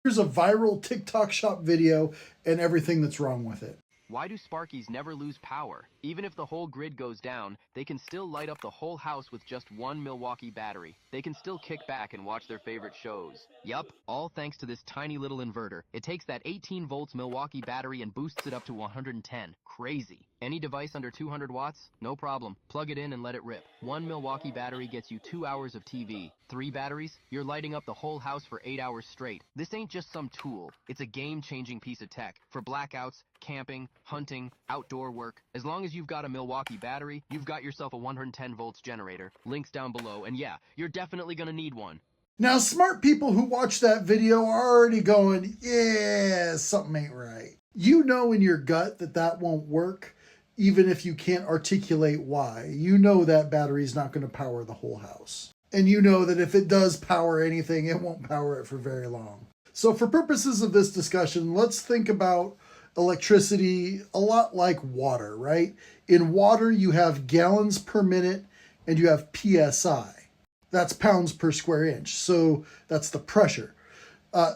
Here's a viral TikTok shop video and everything that's wrong with it. Why do Sparkies never lose power? Even if the whole grid goes down, they can still light up the whole house with just one Milwaukee battery. They can still kick back and watch their favorite shows. Yup, all thanks to this tiny little inverter. It takes that 18 volts Milwaukee battery and boosts it up to 110. Crazy. Any device under 200 watts? No problem. Plug it in and let it rip. One Milwaukee battery gets you 2 hours of TV. 3 batteries? You're lighting up the whole house for 8 hours straight. This ain't just some tool. It's a game-changing piece of tech. For blackouts, camping, hunting, outdoor work. As long as you've got a Milwaukee battery, you've got yourself a 110 volts generator. Links down below, and yeah, you're definitely gonna need one. Now, smart people who watch that video are already going, yeah, something ain't right. You know in your gut that that won't work, even if you can't articulate why. You know that battery's not going to power the whole house. And you know that if it does power anything, it won't power it for very long. So for purposes of this discussion, let's think about electricity a lot like water, right? In water, you have gallons per minute and you have PSI. That's pounds per square inch. So that's the pressure.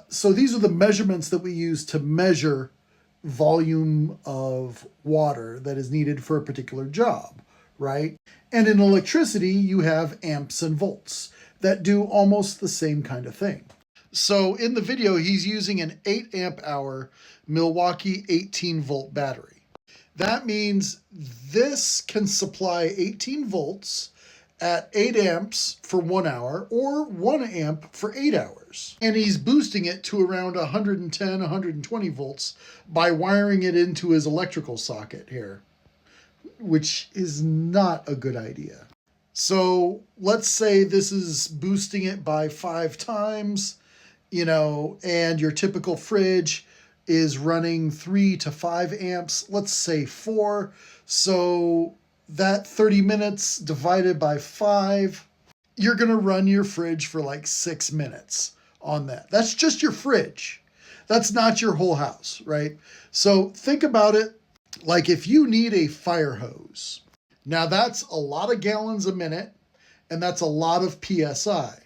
So these are the measurements that we use to measure volume of water that is needed for a particular job, right? And in electricity, you have amps and volts that do almost the same kind of thing. So in the video, he's using an 8 amp hour Milwaukee 18 volt battery. That means this can supply 18 volts at 8 amps for 1 hour or 1 amp for 8 hours. And he's boosting it to around 110, 120 volts by wiring it into his electrical socket here, which is not a good idea. So let's say this is boosting it by 5 times, and your typical fridge is running 3 to 5 amps, let's say 4. So that 30 minutes divided by 5, you're going to run your fridge for like 6 minutes on that. That's just your fridge. That's not your whole house, right? So think about it like if you need a fire hose. Now that's a lot of gallons a minute, and that's a lot of PSI.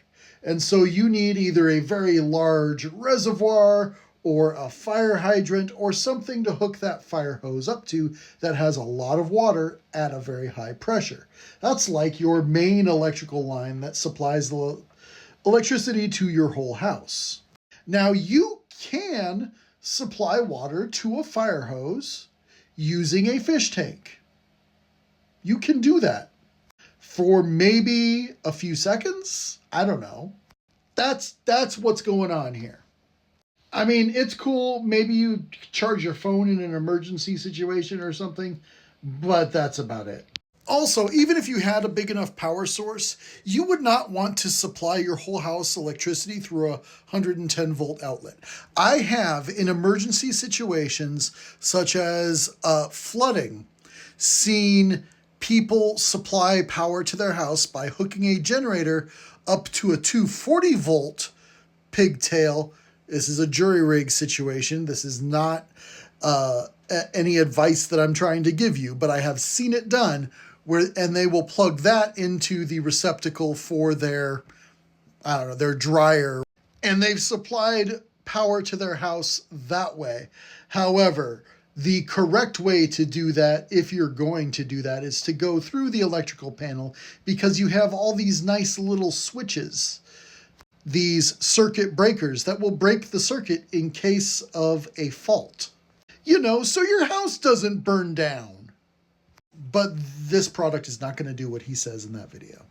And so you need either a very large reservoir or a fire hydrant or something to hook that fire hose up to that has a lot of water at a very high pressure. That's like your main electrical line that supplies the electricity to your whole house. Now you can supply water to a fire hose using a fish tank. You can do that for maybe a few seconds. I don't know. That's what's going on here. I mean, it's cool. Maybe you charge your phone in an emergency situation or something, but that's about it. Also, even if you had a big enough power source, you would not want to supply your whole house electricity through a 110 volt outlet. I have, in emergency situations such as flooding, seen people supply power to their house by hooking a generator up to a 240 volt pigtail. This is a jury rig situation. This is not any advice that I'm trying to give you, but I have seen it done and they will plug that into the receptacle for their dryer, and they've supplied power to their house that way. However, the correct way to do that, if you're going to do that, is to go through the electrical panel, because you have all these nice little switches, these circuit breakers that will break the circuit in case of a fault. So your house doesn't burn down. But this product is not going to do what he says in that video.